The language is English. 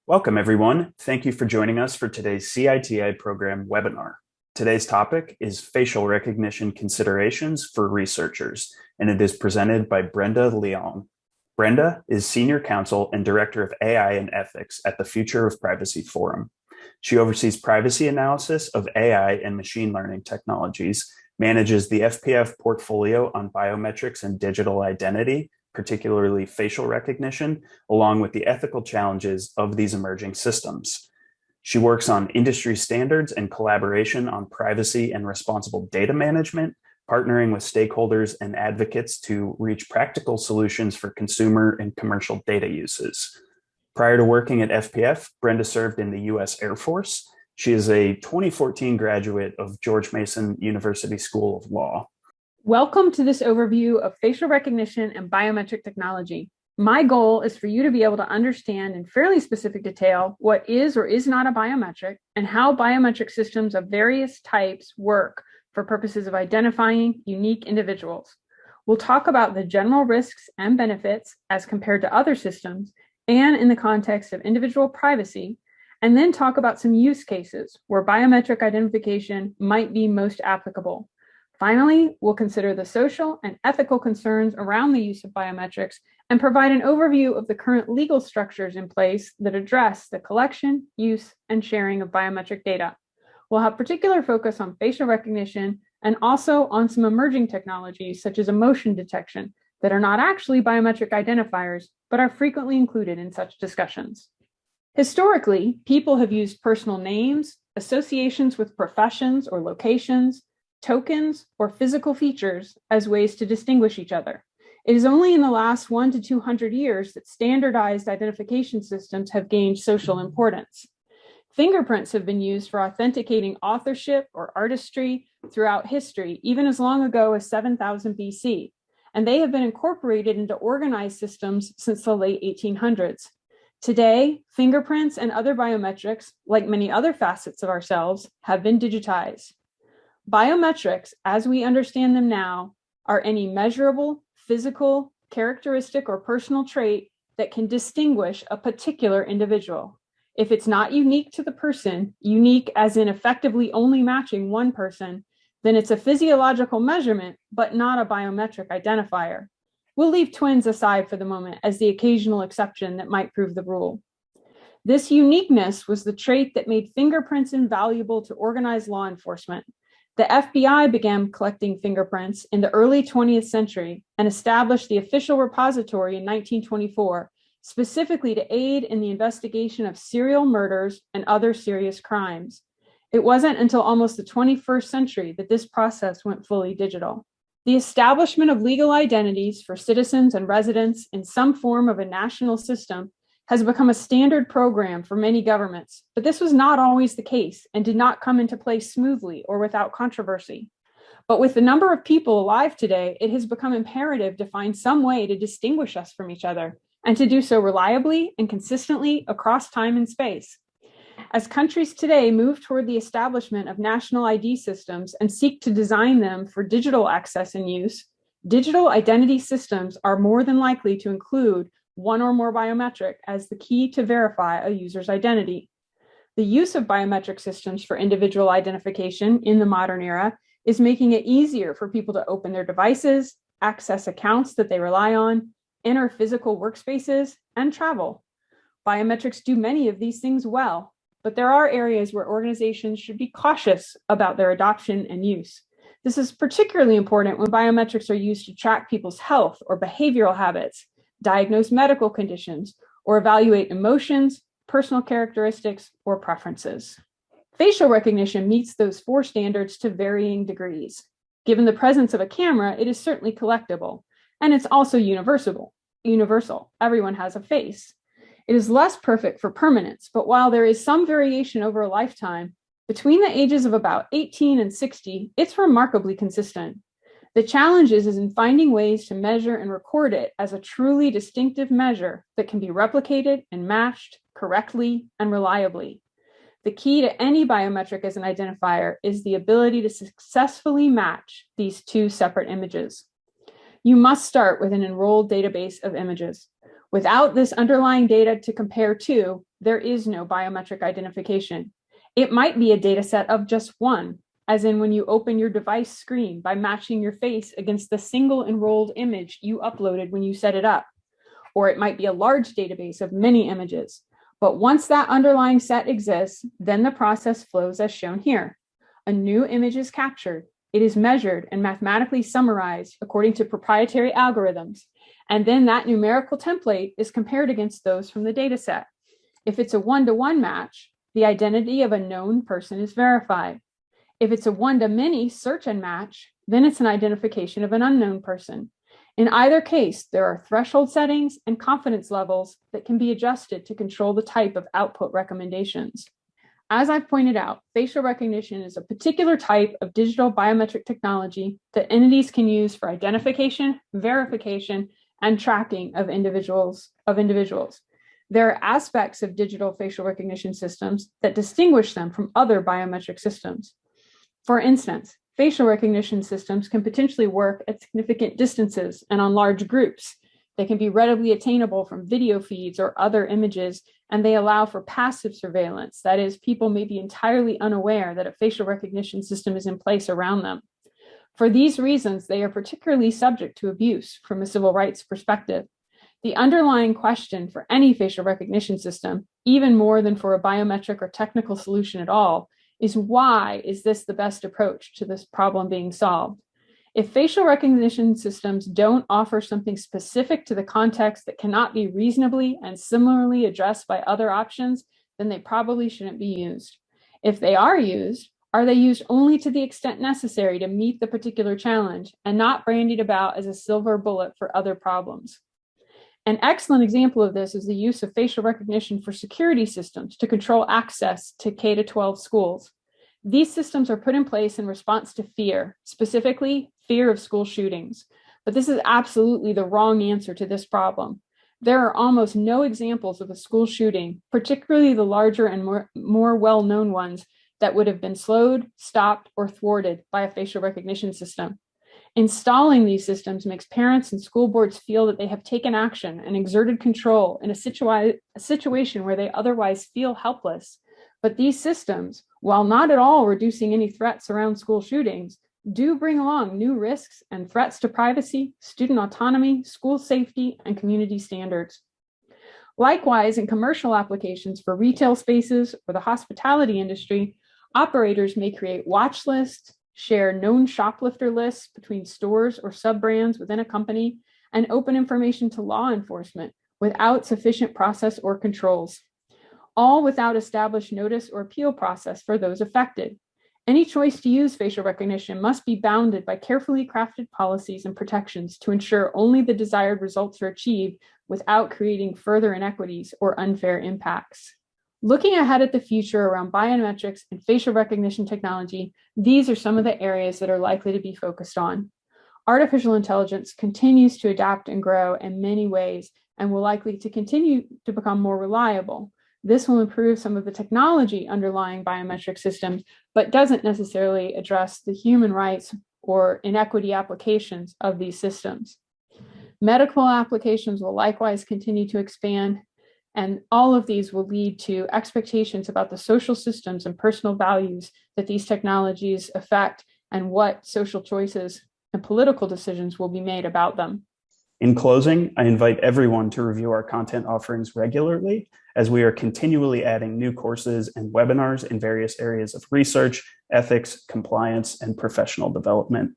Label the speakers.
Speaker 1: Welcome, everyone. Thank you for joining us for today's CITI program webinar. Today's topic is facial recognition considerations for researchers, and it is presented by Brenda Leong. Brenda is Senior Counsel and Director of AI and Ethics at the Future of Privacy Forum. She oversees privacy analysis of AI and machine learning technologies, manages the FPF portfolio on biometrics and digital identity, particularly facial recognition, along with the ethical challenges of these emerging systems. She works on industry standards and collaboration on privacy and responsible data management, partnering with stakeholders and advocates to reach practical solutions for consumer and commercial data uses. Prior to working at FPF, Brenda served in the US Air Force. She is a 2014 graduate of George Mason University School of Law.
Speaker 2: Welcome to this overview of facial recognition and biometric technology. My goal is for you to be able to understand in fairly specific detail what is or is not a biometric and how biometric systems of various types work for purposes of identifying unique individuals. We'll talk about the general risks and benefits as compared to other systems and in the context of individual privacy, and then talk about some use cases where biometric identification might be most applicable. Finally, we'll consider the social and ethical concerns around the use of biometrics and provide an overview of the current legal structures in place that address the collection, use, and sharing of biometric data. We'll have particular focus on facial recognition and also on some emerging technologies such as emotion detection that are not actually biometric identifiers, but are frequently included in such discussions. Historically, people have used personal names, associations with professions or locations, tokens, or physical features as ways to distinguish each other. It is only in the last 100 to 200 years that standardized identification systems have gained social importance. Fingerprints have been used for authenticating authorship or artistry throughout history, even as long ago as 7000 BC, and they have been incorporated into organized systems since the late 1800s. Today, fingerprints and other biometrics, like many other facets of ourselves, have been digitized. Biometrics, as we understand them now, are any measurable, physical, characteristic, or personal trait that can distinguish a particular individual. If it's not unique to the person, unique as in effectively only matching one person, then it's a physiological measurement, but not a biometric identifier. We'll leave twins aside for the moment as the occasional exception that might prove the rule. This uniqueness was the trait that made fingerprints invaluable to organized law enforcement. The FBI began collecting fingerprints in the early 20th century and established the official repository in 1924, specifically to aid in the investigation of serial murders and other serious crimes. It wasn't until almost the 21st century that this process went fully digital. The establishment of legal identities for citizens and residents in some form of a national system has become a standard program for many governments, but this was not always the case and did not come into place smoothly or without controversy. But with the number of people alive today, it has become imperative to find some way to distinguish us from each other and to do so reliably and consistently across time and space. As countries today move toward the establishment of national ID systems and seek to design them for digital access and use, digital identity systems are more than likely to include one or more biometric as the key to verify a user's identity. The use of biometric systems for individual identification in the modern era is making it easier for people to open their devices, access accounts that they rely on, enter physical workspaces, and travel. Biometrics do many of these things well, but there are areas where organizations should be cautious about their adoption and use. This is particularly important when biometrics are used to track people's health or behavioral habits, diagnose medical conditions, or evaluate emotions, personal characteristics, or preferences. Facial recognition meets those four standards to varying degrees. Given the presence of a camera, it is certainly collectible, and it's also universal. Everyone has a face. It is less perfect for permanence, but while there is some variation over a lifetime, between the ages of about 18 and 60, it's remarkably consistent. The challenge is in finding ways to measure and record it as a truly distinctive measure that can be replicated and matched correctly and reliably. The key to any biometric as an identifier is the ability to successfully match these two separate images. You must start with an enrolled database of images. Without this underlying data to compare to, there is no biometric identification. It might be a data set of just one, as in when you open your device screen by matching your face against the single enrolled image you uploaded when you set it up. Or it might be a large database of many images. But once that underlying set exists, then the process flows as shown here. A new image is captured. It is measured and mathematically summarized according to proprietary algorithms. And then that numerical template is compared against those from the data set. If it's a one-to-one match, the identity of a known person is verified. If it's a one-to-many search and match, then it's an identification of an unknown person. In either case, there are threshold settings and confidence levels that can be adjusted to control the type of output recommendations. As I've pointed out, facial recognition is a particular type of digital biometric technology that entities can use for identification, verification, and tracking of individuals. There are aspects of digital facial recognition systems that distinguish them from other biometric systems. For instance, facial recognition systems can potentially work at significant distances and on large groups. They can be readily attainable from video feeds or other images, and they allow for passive surveillance. That is, people may be entirely unaware that a facial recognition system is in place around them. For these reasons, they are particularly subject to abuse from a civil rights perspective. The underlying question for any facial recognition system, even more than for a biometric or technical solution at all, is why is this the best approach to this problem being solved? If facial recognition systems don't offer something specific to the context that cannot be reasonably and similarly addressed by other options, then they probably shouldn't be used. If they are they used only to the extent necessary to meet the particular challenge and not bandied about as a silver bullet for other problems? An excellent example of this is the use of facial recognition for security systems to control access to K-12 schools. These systems are put in place in response to fear, specifically fear of school shootings. But this is absolutely the wrong answer to this problem. There are almost no examples of a school shooting, particularly the larger and more well-known ones, that would have been slowed, stopped, or thwarted by a facial recognition system. Installing these systems makes parents and school boards feel that they have taken action and exerted control in a situation where they otherwise feel helpless. But these systems, while not at all reducing any threats around school shootings, do bring along new risks and threats to privacy, student autonomy, school safety, and community standards. Likewise, in commercial applications for retail spaces or the hospitality industry, operators may create watch lists, share known shoplifter lists between stores or sub-brands within a company, and open information to law enforcement without sufficient process or controls, all without established notice or appeal process for those affected. Any choice to use facial recognition must be bounded by carefully crafted policies and protections to ensure only the desired results are achieved without creating further inequities or unfair impacts. Looking ahead at the future around biometrics and facial recognition technology, these are some of the areas that are likely to be focused on. Artificial intelligence continues to adapt and grow in many ways and will likely to continue to become more reliable. This will improve some of the technology underlying biometric systems, but doesn't necessarily address the human rights or inequity applications of these systems. Medical applications will likewise continue to expand, and all of these will lead to expectations about the social systems and personal values that these technologies affect and what social choices and political decisions will be made about them.
Speaker 1: In closing, I invite everyone to review our content offerings regularly, as we are continually adding new courses and webinars in various areas of research, ethics, compliance, and professional development.